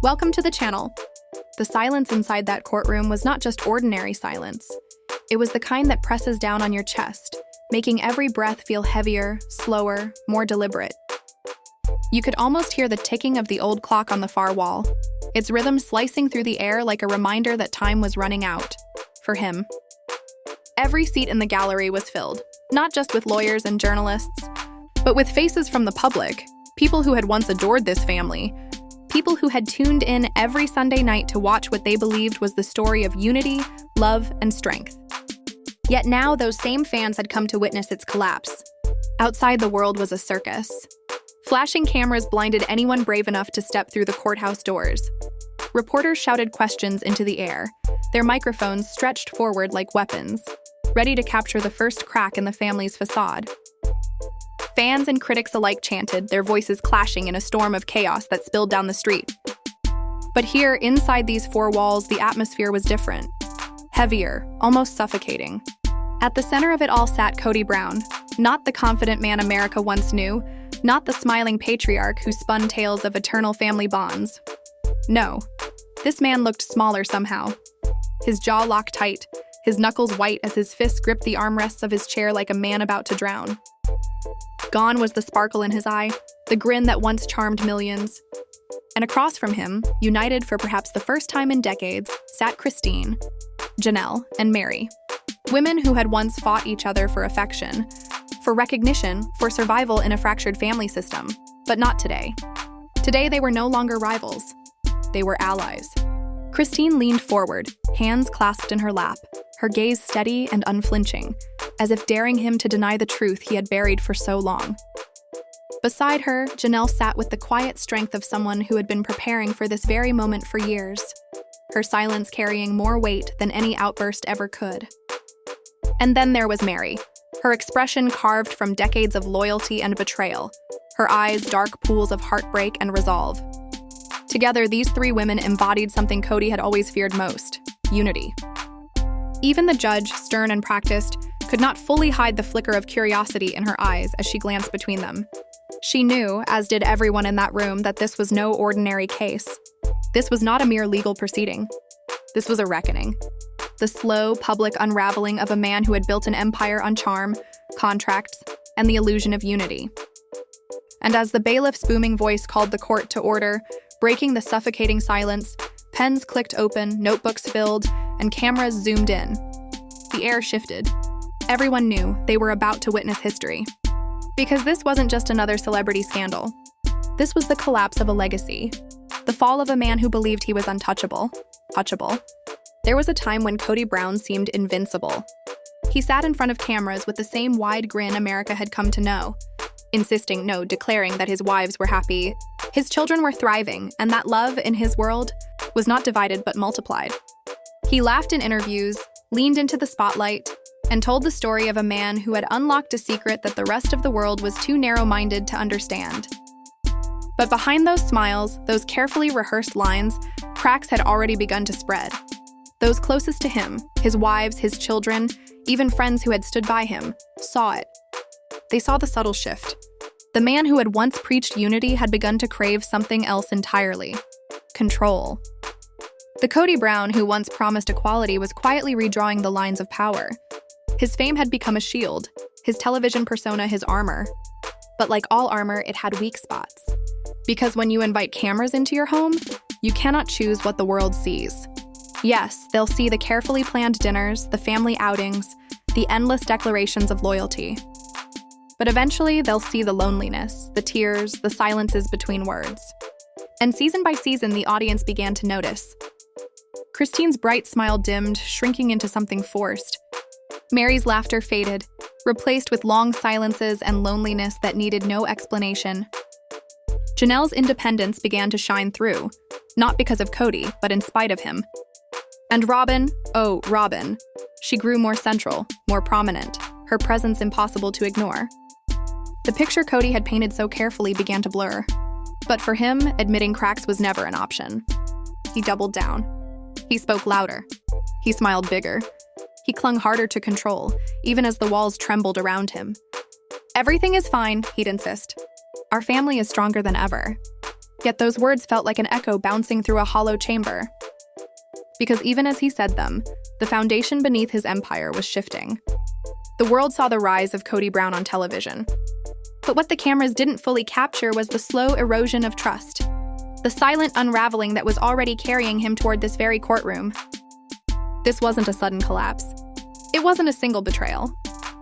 Welcome to the channel. The silence inside that courtroom was not just ordinary silence. It was the kind that presses down on your chest, making every breath feel heavier, slower, more deliberate. You could almost hear the ticking of the old clock on the far wall, its rhythm slicing through the air like a reminder that time was running out. For him. Every seat in the gallery was filled, not just with lawyers and journalists, but with faces from the public, people who had once adored this family, people who had tuned in every Sunday night to watch what they believed was the story of unity, love, and strength. Yet now those same fans had come to witness its collapse. Outside, the world was a circus. Flashing cameras blinded anyone brave enough to step through the courthouse doors. Reporters shouted questions into the air, their microphones stretched forward like weapons, ready to capture the first crack in the family's facade. Fans and critics alike chanted, their voices clashing in a storm of chaos that spilled down the street. But here, inside these four walls, the atmosphere was different. Heavier, almost suffocating. At the center of it all sat Kody Brown, not the confident man America once knew, not the smiling patriarch who spun tales of eternal family bonds. No, this man looked smaller somehow. His jaw locked tight, his knuckles white as his fists gripped the armrests of his chair like a man about to drown. Gone was the sparkle in his eye, the grin that once charmed millions. And across from him, united for perhaps the first time in decades, sat Christine, Janelle, and Mary. Women who had once fought each other for affection, for recognition, for survival in a fractured family system. But not today. Today they were no longer rivals. They were allies. Christine leaned forward, hands clasped in her lap, her gaze steady and unflinching, as if daring him to deny the truth he had buried for so long. Beside her, Janelle sat with the quiet strength of someone who had been preparing for this very moment for years, her silence carrying more weight than any outburst ever could. And then there was Mary, her expression carved from decades of loyalty and betrayal, her eyes dark pools of heartbreak and resolve. Together, these three women embodied something Kody had always feared most: unity. Even the judge, stern and practiced, could not fully hide the flicker of curiosity in her eyes as she glanced between them. She knew, as did everyone in that room, that this was no ordinary case. This was not a mere legal proceeding. This was a reckoning. The slow, public unraveling of a man who had built an empire on charm, contracts, and the illusion of unity. And as the bailiff's booming voice called the court to order, breaking the suffocating silence, pens clicked open, notebooks filled, and cameras zoomed in. The air shifted. Everyone knew they were about to witness history. Because this wasn't just another celebrity scandal. This was the collapse of a legacy. The fall of a man who believed he was untouchable. Touchable. There was a time when Kody Brown seemed invincible. He sat in front of cameras with the same wide grin America had come to know, declaring that his wives were happy, his children were thriving, and that love in his world was not divided but multiplied. He laughed in interviews, leaned into the spotlight, and told the story of a man who had unlocked a secret that the rest of the world was too narrow-minded to understand. But behind those smiles, those carefully rehearsed lines, cracks had already begun to spread. Those closest to him, his wives, his children, even friends who had stood by him, saw it. They saw the subtle shift. The man who had once preached unity had begun to crave something else entirely: control. The Kody Brown who once promised equality was quietly redrawing the lines of power. His fame had become a shield, his television persona his armor. But like all armor, it had weak spots. Because when you invite cameras into your home, you cannot choose what the world sees. Yes, they'll see the carefully planned dinners, the family outings, the endless declarations of loyalty. But eventually, they'll see the loneliness, the tears, the silences between words. And season by season, the audience began to notice. Christine's bright smile dimmed, shrinking into something forced. Mary's laughter faded, replaced with long silences and loneliness that needed no explanation. Janelle's independence began to shine through, not because of Kody, but in spite of him. And Robin, she grew more central, more prominent, her presence impossible to ignore. The picture Kody had painted so carefully began to blur. But for him, admitting cracks was never an option. He doubled down. He spoke louder. He smiled bigger. He clung harder to control, even as the walls trembled around him. Everything is fine, he'd insist. Our family is stronger than ever. Yet those words felt like an echo bouncing through a hollow chamber. Because even as he said them, the foundation beneath his empire was shifting. The world saw the rise of Kody Brown on television. But what the cameras didn't fully capture was the slow erosion of trust, the silent unraveling that was already carrying him toward this very courtroom. This wasn't a sudden collapse. It wasn't a single betrayal.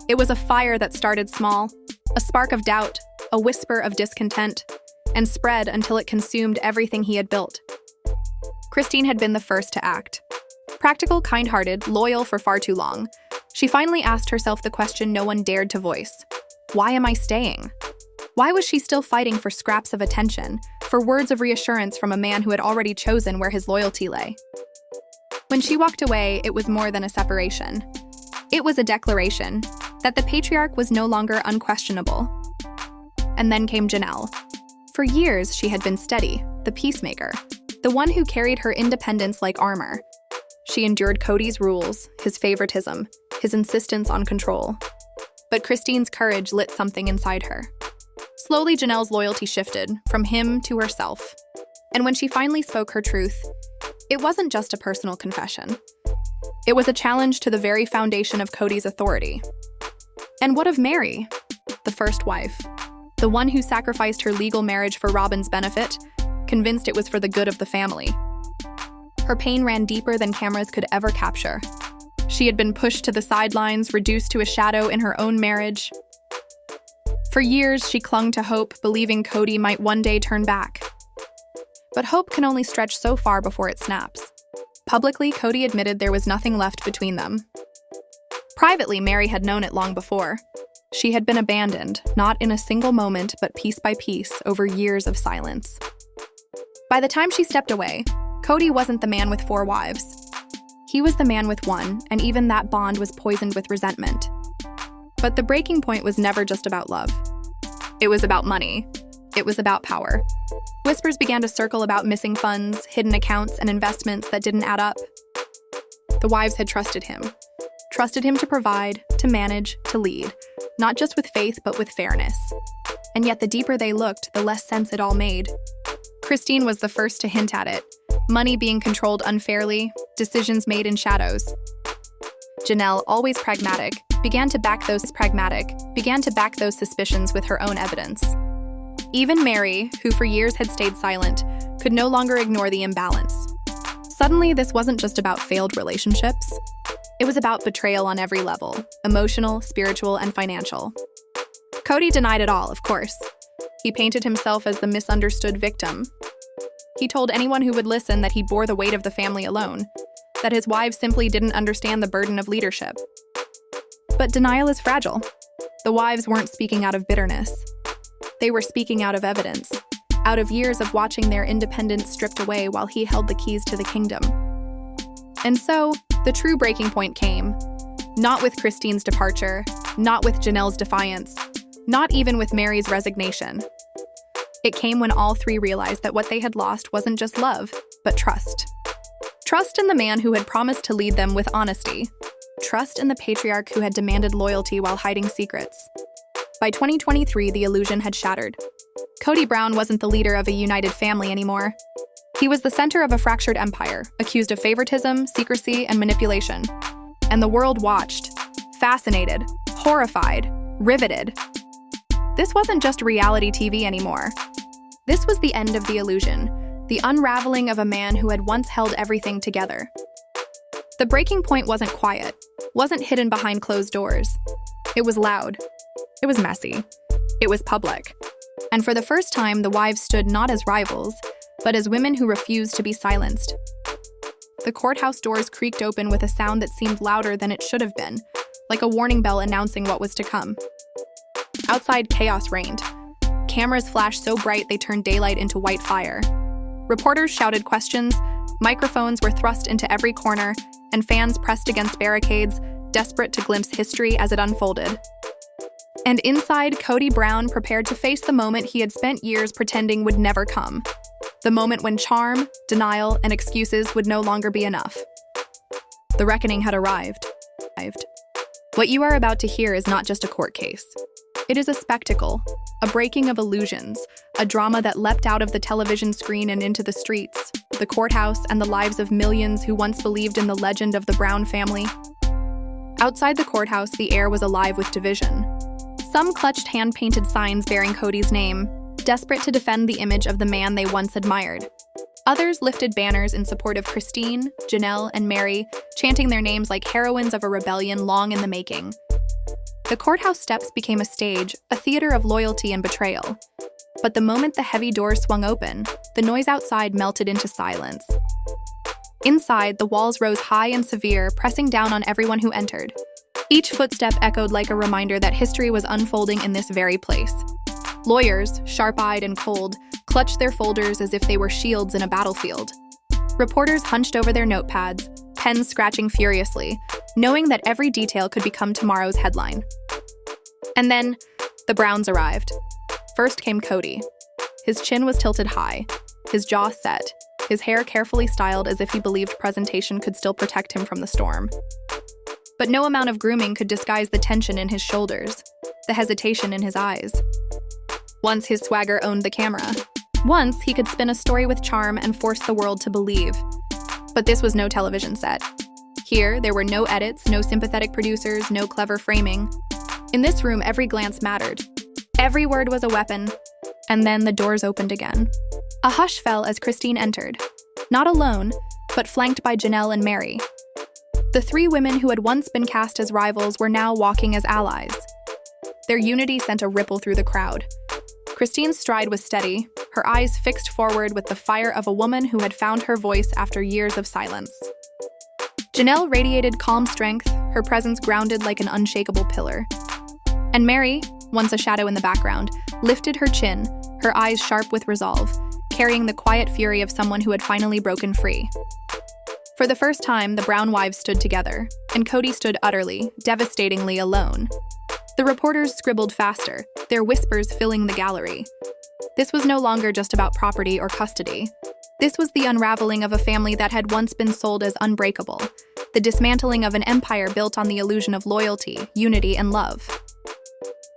It was a fire that started small, a spark of doubt, a whisper of discontent, and spread until it consumed everything he had built. Christine had been the first to act. Practical, kind-hearted, loyal for far too long, she finally asked herself the question no one dared to voice. Why am I staying? Why was she still fighting for scraps of attention, for words of reassurance from a man who had already chosen where his loyalty lay? When she walked away, it was more than a separation. It was a declaration that the patriarch was no longer unquestionable. And then came Janelle. For years, she had been steady, the peacemaker, the one who carried her independence like armor. She endured Kody's rules, his favoritism, his insistence on control. But Christine's courage lit something inside her. Slowly, Janelle's loyalty shifted from him to herself. And when she finally spoke her truth, it wasn't just a personal confession. It was a challenge to the very foundation of Kody's authority. And what of Mary, the first wife? The one who sacrificed her legal marriage for Robin's benefit, convinced it was for the good of the family. Her pain ran deeper than cameras could ever capture. She had been pushed to the sidelines, reduced to a shadow in her own marriage. For years, she clung to hope, believing Kody might one day turn back. But hope can only stretch so far before it snaps. Publicly, Kody admitted there was nothing left between them. Privately, Mary had known it long before. She had been abandoned, not in a single moment, but piece by piece, over years of silence. By the time she stepped away, Kody wasn't the man with 4 wives. He was the man with one, and even that bond was poisoned with resentment. But the breaking point was never just about love. It was about money. It was about power. Whispers began to circle about missing funds, hidden accounts, and investments that didn't add up. The wives had trusted him to provide, to manage, to lead, not just with faith, but with fairness. And yet the deeper they looked, the less sense it all made. Christine was the first to hint at it. Money being controlled unfairly, decisions made in shadows. Janelle, always pragmatic, began to back those suspicions with her own evidence. Even Mary, who for years had stayed silent, could no longer ignore the imbalance. Suddenly, this wasn't just about failed relationships. It was about betrayal on every level, emotional, spiritual, and financial. Kody denied it all, of course. He painted himself as the misunderstood victim. He told anyone who would listen that he bore the weight of the family alone, that his wives simply didn't understand the burden of leadership. But denial is fragile. The wives weren't speaking out of bitterness. They were speaking out of evidence, out of years of watching their independence stripped away while he held the keys to the kingdom. And so, the true breaking point came. Not with Christine's departure, not with Janelle's defiance, not even with Mary's resignation. It came when all 3 realized that what they had lost wasn't just love, but trust. Trust in the man who had promised to lead them with honesty. Trust in the patriarch who had demanded loyalty while hiding secrets. By 2023, the illusion had shattered. Kody Brown wasn't the leader of a united family anymore. He was the center of a fractured empire, accused of favoritism, secrecy, and manipulation. And the world watched, fascinated, horrified, riveted. This wasn't just reality TV anymore. This was the end of the illusion, the unraveling of a man who had once held everything together. The breaking point wasn't quiet, wasn't hidden behind closed doors. It was loud. It was messy. It was public. And for the first time, the wives stood not as rivals, but as women who refused to be silenced. The courthouse doors creaked open with a sound that seemed louder than it should have been, like a warning bell announcing what was to come. Outside, chaos reigned. Cameras flashed so bright they turned daylight into white fire. Reporters shouted questions, microphones were thrust into every corner, and fans pressed against barricades, desperate to glimpse history as it unfolded. And inside, Kody Brown prepared to face the moment he had spent years pretending would never come. The moment when charm, denial, and excuses would no longer be enough. The reckoning had arrived. What you are about to hear is not just a court case. It is a spectacle, a breaking of illusions, a drama that leapt out of the television screen and into the streets, the courthouse, and the lives of millions who once believed in the legend of the Brown family. Outside the courthouse, the air was alive with division. Some clutched hand-painted signs bearing Kody's name, desperate to defend the image of the man they once admired. Others lifted banners in support of Christine, Janelle, and Mary, chanting their names like heroines of a rebellion long in the making. The courthouse steps became a stage, a theater of loyalty and betrayal. But the moment the heavy doors swung open, the noise outside melted into silence. Inside, the walls rose high and severe, pressing down on everyone who entered. Each footstep echoed like a reminder that history was unfolding in this very place. Lawyers, sharp-eyed and cold, clutched their folders as if they were shields in a battlefield. Reporters hunched over their notepads, pens scratching furiously, knowing that every detail could become tomorrow's headline. And then, the Browns arrived. First came Kody. His chin was tilted high, his jaw set, his hair carefully styled as if he believed presentation could still protect him from the storm. But no amount of grooming could disguise the tension in his shoulders, the hesitation in his eyes. Once his swagger owned the camera. Once he could spin a story with charm and force the world to believe. But this was no television set. Here, there were no edits, no sympathetic producers, no clever framing. In this room, every glance mattered. Every word was a weapon. And then the doors opened again. A hush fell as Christine entered. Not alone, but flanked by Janelle and Mary. The three women who had once been cast as rivals were now walking as allies. Their unity sent a ripple through the crowd. Christine's stride was steady, her eyes fixed forward with the fire of a woman who had found her voice after years of silence. Janelle radiated calm strength, her presence grounded like an unshakable pillar. And Mary, once a shadow in the background, lifted her chin, her eyes sharp with resolve, carrying the quiet fury of someone who had finally broken free. For the first time, the Brown wives stood together, and Kody stood utterly, devastatingly alone. The reporters scribbled faster, their whispers filling the gallery. This was no longer just about property or custody. This was the unraveling of a family that had once been sold as unbreakable, the dismantling of an empire built on the illusion of loyalty, unity, and love.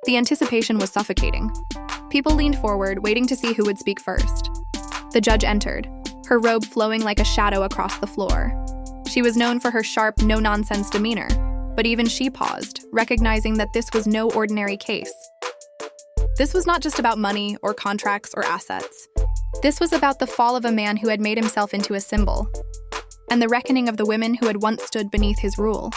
The anticipation was suffocating. People leaned forward, waiting to see who would speak first. The judge entered, her robe flowing like a shadow across the floor. She was known for her sharp, no-nonsense demeanor, but even she paused, recognizing that this was no ordinary case. This was not just about money or contracts or assets. This was about the fall of a man who had made himself into a symbol, and the reckoning of the women who had once stood beneath his rule.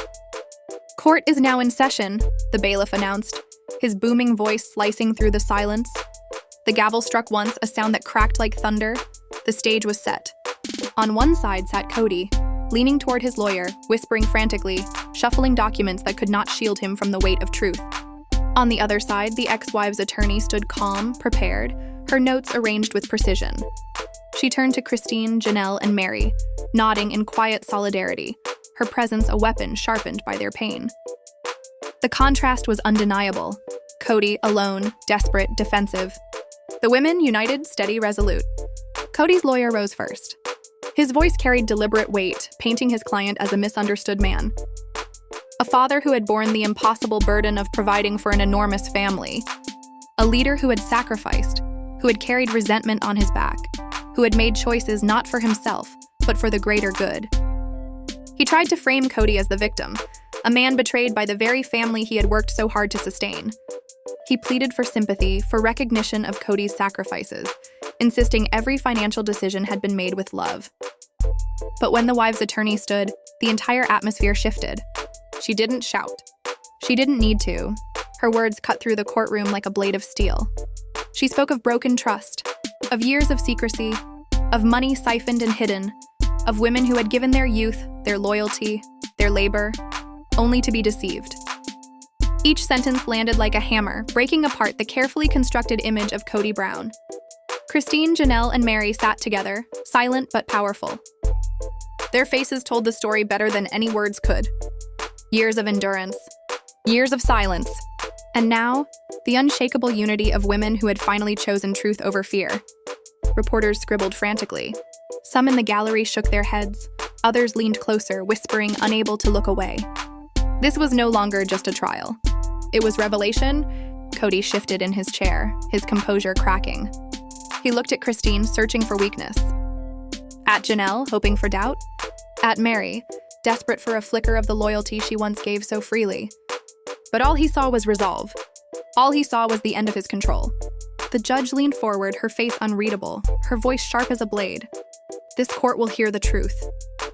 "Court is now in session," the bailiff announced, his booming voice slicing through the silence. The gavel struck once, a sound that cracked like thunder. The stage was set. On one side sat Kody, leaning toward his lawyer, whispering frantically, shuffling documents that could not shield him from the weight of truth. On the other side, the ex-wife's attorney stood calm, prepared, her notes arranged with precision. She turned to Christine, Janelle, and Mary, nodding in quiet solidarity, her presence a weapon sharpened by their pain. The contrast was undeniable. Kody, alone, desperate, defensive. The women, united, steady, resolute. Kody's lawyer rose first. His voice carried deliberate weight, painting his client as a misunderstood man. A father who had borne the impossible burden of providing for an enormous family. A leader who had sacrificed, who had carried resentment on his back, who had made choices not for himself, but for the greater good. He tried to frame Kody as the victim, a man betrayed by the very family he had worked so hard to sustain. He pleaded for sympathy, for recognition of Kody's sacrifices, insisting every financial decision had been made with love. But when the wives' attorney stood, the entire atmosphere shifted. She didn't shout. She didn't need to. Her words cut through the courtroom like a blade of steel. She spoke of broken trust, of years of secrecy, of money siphoned and hidden, of women who had given their youth, their loyalty, their labor, only to be deceived. Each sentence landed like a hammer, breaking apart the carefully constructed image of Kody Brown. Christine, Janelle, and Mary sat together, silent but powerful. Their faces told the story better than any words could. Years of endurance, years of silence, and now, the unshakable unity of women who had finally chosen truth over fear. Reporters scribbled frantically. Some in the gallery shook their heads, others leaned closer, whispering, unable to look away. This was no longer just a trial. It was revelation, Kody shifted in his chair, his composure cracking. He looked at Christine, searching for weakness. At Janelle, hoping for doubt. At Mary, desperate for a flicker of the loyalty she once gave so freely. But all he saw was resolve. All he saw was the end of his control. The judge leaned forward, her face unreadable, her voice sharp as a blade. This court will hear the truth,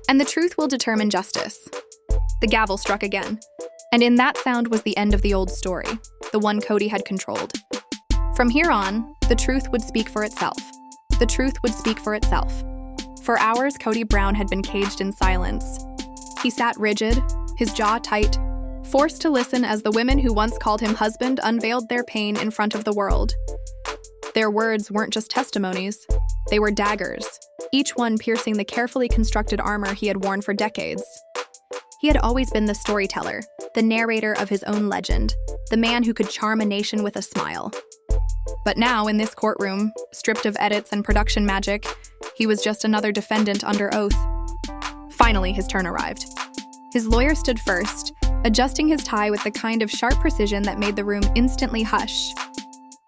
and the truth will determine justice. The gavel struck again, and in that sound was the end of the old story, the one Kody had controlled. From here on, the truth would speak for itself. The truth would speak for itself. For hours, Kody Brown had been caged in silence. He sat rigid, his jaw tight, forced to listen as the women who once called him husband unveiled their pain in front of the world. Their words weren't just testimonies, they were daggers, each one piercing the carefully constructed armor he had worn for decades. He had always been the storyteller, the narrator of his own legend, the man who could charm a nation with a smile. But now, in this courtroom, stripped of edits and production magic, he was just another defendant under oath. Finally, his turn arrived. His lawyer stood first, adjusting his tie with the kind of sharp precision that made the room instantly hush.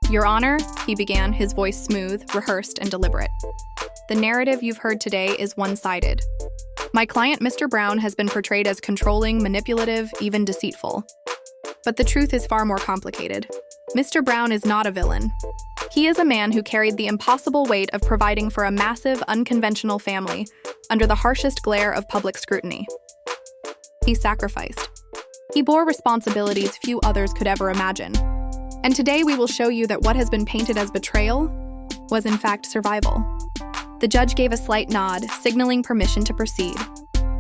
"Your Honor," he began, his voice smooth, rehearsed, and deliberate. "The narrative you've heard today is one-sided. My client, Mr. Brown, has been portrayed as controlling, manipulative, even deceitful. But the truth is far more complicated. Mr. Brown is not a villain. He is a man who carried the impossible weight of providing for a massive, unconventional family under the harshest glare of public scrutiny. He sacrificed. He bore responsibilities few others could ever imagine. And today we will show you that what has been painted as betrayal was in fact survival." The judge gave a slight nod, signaling permission to proceed.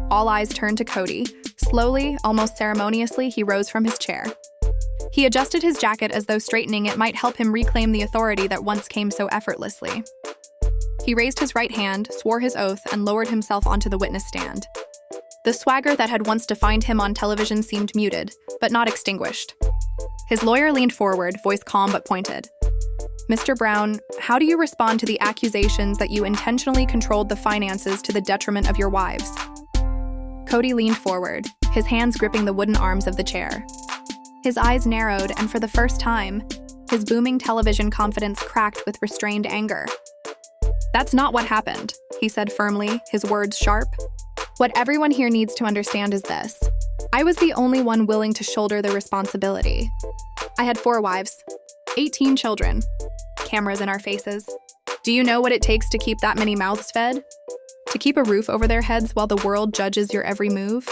All eyes turned to Kody. Slowly, almost ceremoniously, he rose from his chair. He adjusted his jacket as though straightening it might help him reclaim the authority that once came so effortlessly. He raised his right hand, swore his oath, and lowered himself onto the witness stand. The swagger that had once defined him on television seemed muted, but not extinguished. His lawyer leaned forward, voice calm but pointed. "Mr. Brown, how do you respond to the accusations that you intentionally controlled the finances to the detriment of your wives?" Kody leaned forward, his hands gripping the wooden arms of the chair. His eyes narrowed, and for the first time, his booming television confidence cracked with restrained anger. "That's not what happened," he said firmly, his words sharp. "What everyone here needs to understand is this. I was the only one willing to shoulder the responsibility. I had 4 wives, 18 children, cameras in our faces. Do you know what it takes to keep that many mouths fed? To keep a roof over their heads while the world judges your every move?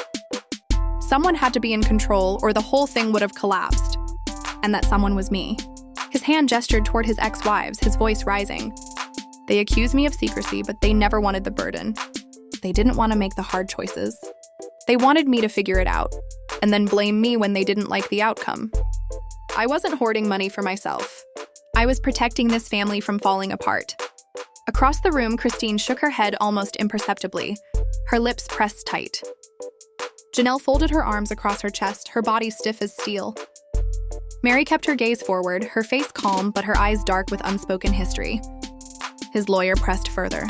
Someone had to be in control or the whole thing would have collapsed. And that someone was me." His hand gestured toward his ex-wives, his voice rising. "They accused me of secrecy, but they never wanted the burden. They didn't want to make the hard choices. They wanted me to figure it out, and then blame me when they didn't like the outcome. I wasn't hoarding money for myself. I was protecting this family from falling apart." Across the room, Christine shook her head almost imperceptibly, her lips pressed tight. Janelle folded her arms across her chest, her body stiff as steel. Mary kept her gaze forward, her face calm but her eyes dark with unspoken history. His lawyer pressed further.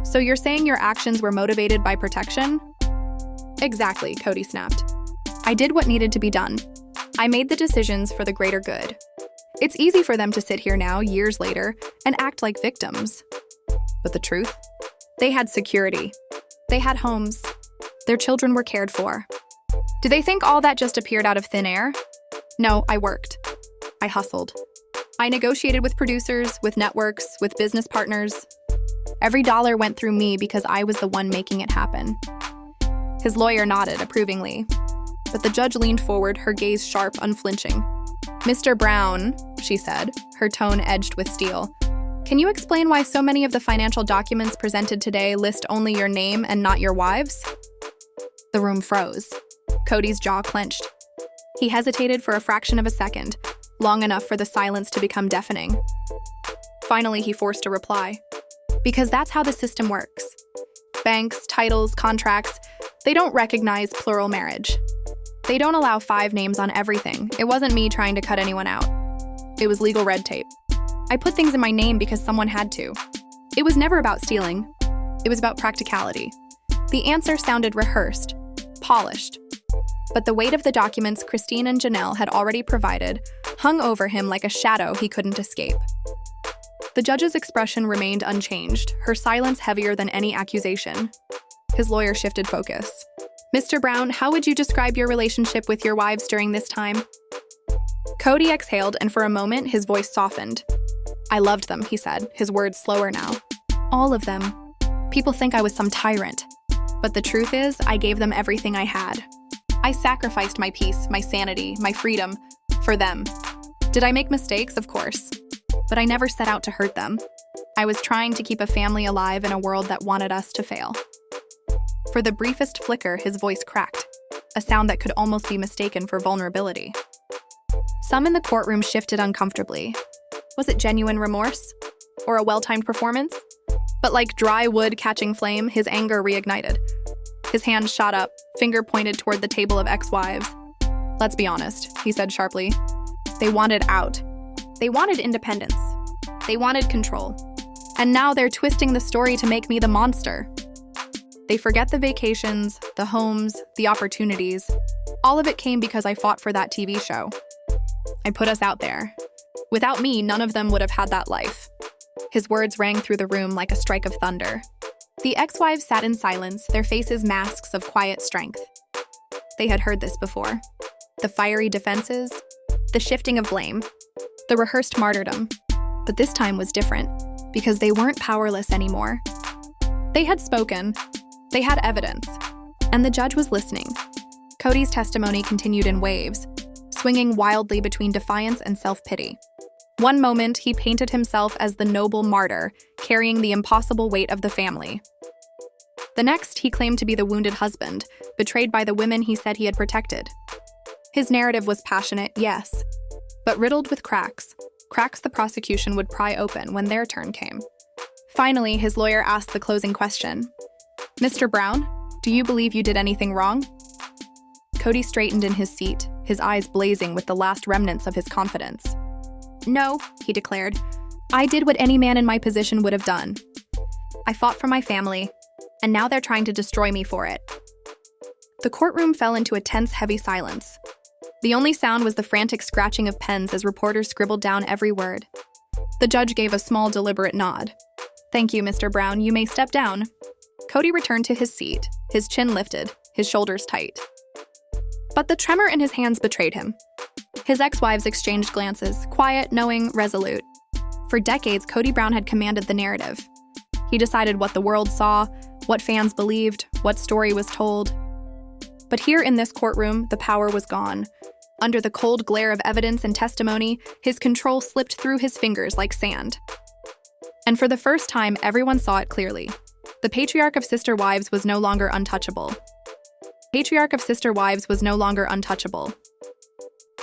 "So you're saying your actions were motivated by protection?" "Exactly," Kody snapped. "I did what needed to be done. I made the decisions for the greater good. It's easy for them to sit here now, years later, and act like victims. But the truth? They had security. They had homes. Their children were cared for. Do they think all that just appeared out of thin air? No, I worked. I hustled. I negotiated with producers, with networks, with business partners. Every dollar went through me because I was the one making it happen." His lawyer nodded approvingly, but the judge leaned forward, her gaze sharp, unflinching. "Mr. Brown," she said, her tone edged with steel, "can you explain why so many of the financial documents presented today list only your name and not your wives?" The room froze. Kody's jaw clenched. He hesitated for a fraction of a second, long enough for the silence to become deafening. Finally, he forced a reply. "Because that's how the system works. Banks, titles, contracts, they don't recognize plural marriage. They don't allow 5 names on everything. It wasn't me trying to cut anyone out. It was legal red tape. I put things in my name because someone had to. It was never about stealing. It was about practicality." The answer sounded rehearsed, polished. But the weight of the documents Christine and Janelle had already provided hung over him like a shadow he couldn't escape. The judge's expression remained unchanged, her silence heavier than any accusation. His lawyer shifted focus. "Mr. Brown, how would you describe your relationship with your wives during this time?" Kody exhaled, and for a moment, his voice softened. "I loved them," he said, his words slower now. "All of them. People think I was some tyrant. But the truth is, I gave them everything I had. I sacrificed my peace, my sanity, my freedom, for them. Did I make mistakes? Of course. But I never set out to hurt them. I was trying to keep a family alive in a world that wanted us to fail." For the briefest flicker, his voice cracked, a sound that could almost be mistaken for vulnerability. Some in the courtroom shifted uncomfortably. Was it genuine remorse? Or a well-timed performance? But like dry wood catching flame, his anger reignited. His hand shot up, finger pointed toward the table of ex-wives. "Let's be honest," he said sharply. "They wanted out. They wanted independence. They wanted control. And now they're twisting the story to make me the monster. They forget the vacations, the homes, the opportunities. All of it came because I fought for that TV show. I put us out there. Without me, none of them would have had that life." His words rang through the room like a strike of thunder. The ex-wives sat in silence, their faces masks of quiet strength. They had heard this before. The fiery defenses, the shifting of blame, the rehearsed martyrdom. But this time was different, because they weren't powerless anymore. They had spoken. They had evidence. And the judge was listening. Kody's testimony continued in waves, swinging wildly between defiance and self-pity. One moment, he painted himself as the noble martyr, carrying the impossible weight of the family. The next, he claimed to be the wounded husband, betrayed by the women he said he had protected. His narrative was passionate, yes, but riddled with cracks the prosecution would pry open when their turn came. Finally, his lawyer asked the closing question. "Mr. Brown, do you believe you did anything wrong?" Kody straightened in his seat, his eyes blazing with the last remnants of his confidence. "No," he declared. "I did what any man in my position would have done. I fought for my family, and now they're trying to destroy me for it." The courtroom fell into a tense, heavy silence. The only sound was the frantic scratching of pens as reporters scribbled down every word. The judge gave a small, deliberate nod. "Thank you, Mr. Brown. You may step down." Kody returned to his seat, his chin lifted, his shoulders tight. But the tremor in his hands betrayed him. His ex-wives exchanged glances, quiet, knowing, resolute. For decades, Kody Brown had commanded the narrative. He decided what the world saw, what fans believed, what story was told. But here in this courtroom, the power was gone. Under the cold glare of evidence and testimony, his control slipped through his fingers like sand. And for the first time, everyone saw it clearly. The patriarch of sister wives was no longer untouchable.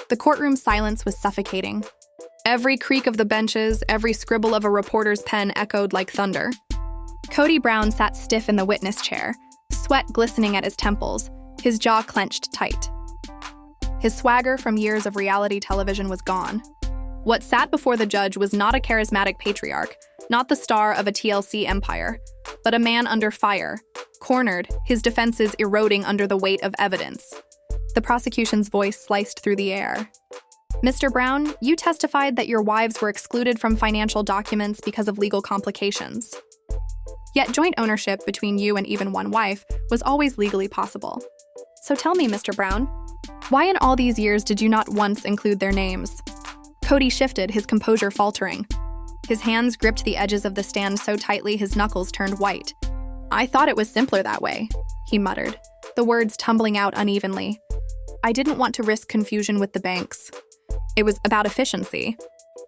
The courtroom silence was suffocating. Every creak of the benches, every scribble of a reporter's pen echoed like thunder. Kody Brown sat stiff in the witness chair, sweat glistening at his temples, his jaw clenched tight. His swagger from years of reality television was gone. What sat before the judge was not a charismatic patriarch, not the star of a TLC empire, but a man under fire, cornered, his defenses eroding under the weight of evidence. The prosecution's voice sliced through the air. "Mr. Brown, you testified that your wives were excluded from financial documents because of legal complications. Yet joint ownership between you and even one wife was always legally possible. So tell me, Mr. Brown, why in all these years did you not once include their names?" Kody shifted, his composure faltering. His hands gripped the edges of the stand so tightly his knuckles turned white. "I thought it was simpler that way," he muttered, the words tumbling out unevenly. "I didn't want to risk confusion with the banks. It was about efficiency."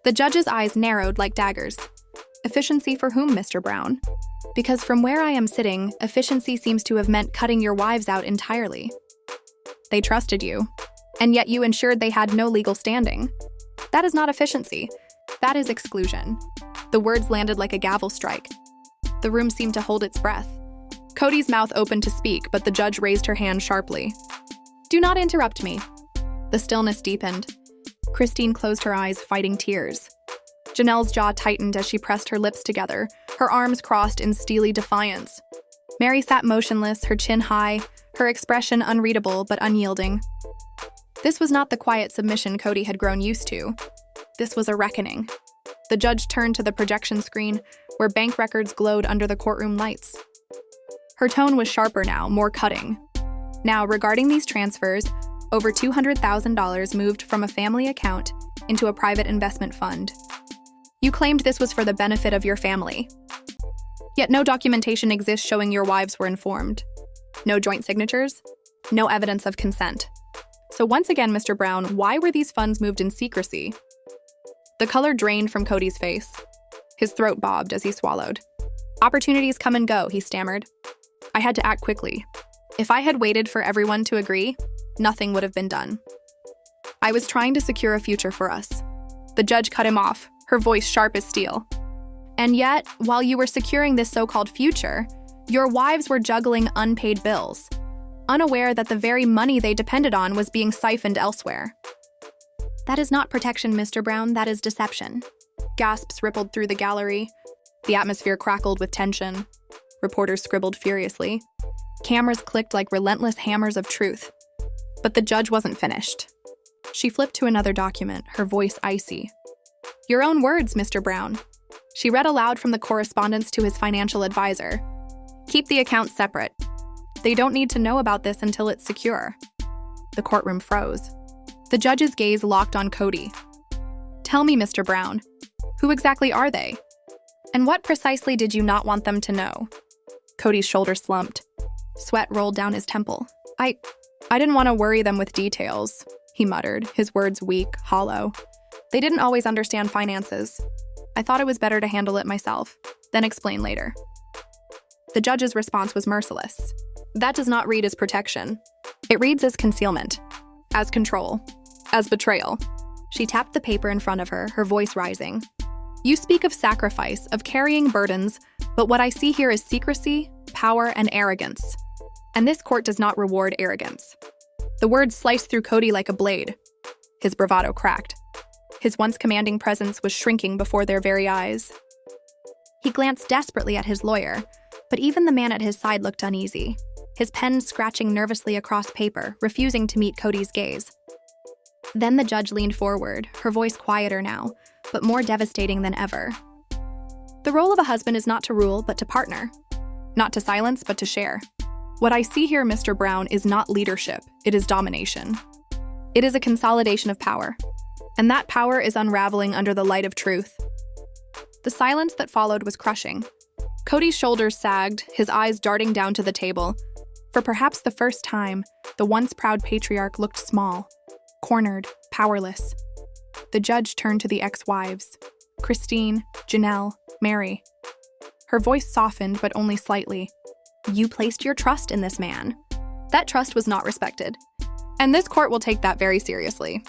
The judge's eyes narrowed like daggers. "Efficiency for whom, Mr. Brown? Because from where I am sitting, efficiency seems to have meant cutting your wives out entirely. They trusted you, and yet you ensured they had no legal standing. That is not efficiency. That is exclusion." The words landed like a gavel strike. The room seemed to hold its breath. Kody's mouth opened to speak, but the judge raised her hand sharply. "Do not interrupt me." The stillness deepened. Christine closed her eyes, fighting tears. Janelle's jaw tightened as she pressed her lips together, her arms crossed in steely defiance. Mary sat motionless, her chin high, her expression unreadable but unyielding. This was not the quiet submission Kody had grown used to. This was a reckoning. The judge turned to the projection screen, where bank records glowed under the courtroom lights. Her tone was sharper now, more cutting. Now, regarding these transfers, over $200,000 moved from a family account into a private investment fund. You claimed this was for the benefit of your family. Yet no documentation exists showing your wives were informed. No joint signatures, no evidence of consent. So once again, Mr. Brown, why were these funds moved in secrecy? The color drained from Kody's face. His throat bobbed as he swallowed. Opportunities come and go, he stammered. I had to act quickly. If I had waited for everyone to agree, nothing would have been done. I was trying to secure a future for us. The judge cut him off, her voice sharp as steel. And yet, while you were securing this so-called future, your wives were juggling unpaid bills, unaware that the very money they depended on was being siphoned elsewhere. That is not protection, Mr. Brown, that is deception. Gasps rippled through the gallery. The atmosphere crackled with tension. Reporters scribbled furiously. Cameras clicked like relentless hammers of truth. But the judge wasn't finished. She flipped to another document, her voice icy. Your own words, Mr. Brown. She read aloud from the correspondence to his financial advisor. Keep the accounts separate. They don't need to know about this until it's secure. The courtroom froze. The judge's gaze locked on Kody. Tell me, Mr. Brown, who exactly are they? And what precisely did you not want them to know? Kody's shoulders slumped. Sweat rolled down his temple. I didn't want to worry them with details, he muttered, his words weak, hollow. They didn't always understand finances. I thought it was better to handle it myself, then explain later. The judge's response was merciless. That does not read as protection. It reads as concealment, as control, as betrayal. She tapped the paper in front of her, her voice rising. You speak of sacrifice, of carrying burdens, but what I see here is secrecy, power, and arrogance. And this court does not reward arrogance. The words sliced through Kody like a blade. His bravado cracked. His once commanding presence was shrinking before their very eyes. He glanced desperately at his lawyer, but even the man at his side looked uneasy, his pen scratching nervously across paper, refusing to meet Kody's gaze. Then the judge leaned forward, her voice quieter now, but more devastating than ever. The role of a husband is not to rule, but to partner. Not to silence, but to share. What I see here, Mr. Brown, is not leadership, it is domination. It is a consolidation of power. And that power is unraveling under the light of truth. The silence that followed was crushing. Kody's shoulders sagged, his eyes darting down to the table. For perhaps the first time, the once proud patriarch looked small, cornered, powerless. The judge turned to the ex-wives, Christine, Janelle, Mary. Her voice softened, but only slightly. You placed your trust in this man. That trust was not respected. And this court will take that very seriously.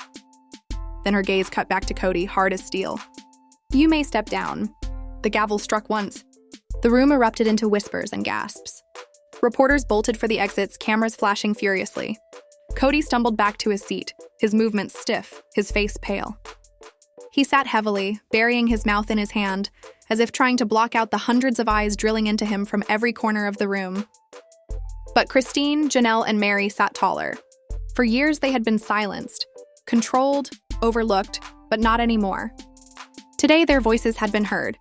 Then her gaze cut back to Kody, hard as steel. You may step down. The gavel struck once. The room erupted into whispers and gasps. Reporters bolted for the exits, cameras flashing furiously. Kody stumbled back to his seat, his movements stiff, his face pale. He sat heavily, burying his mouth in his hand, as if trying to block out the hundreds of eyes drilling into him from every corner of the room. But Christine, Janelle, and Mary sat taller. For years they had been silenced, controlled, overlooked, but not anymore. Today their voices had been heard.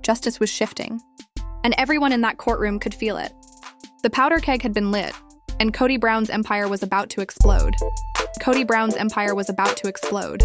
Justice was shifting. And everyone in that courtroom could feel it. The powder keg had been lit, and Kody Brown's empire was about to explode. Kody Brown's empire was about to explode.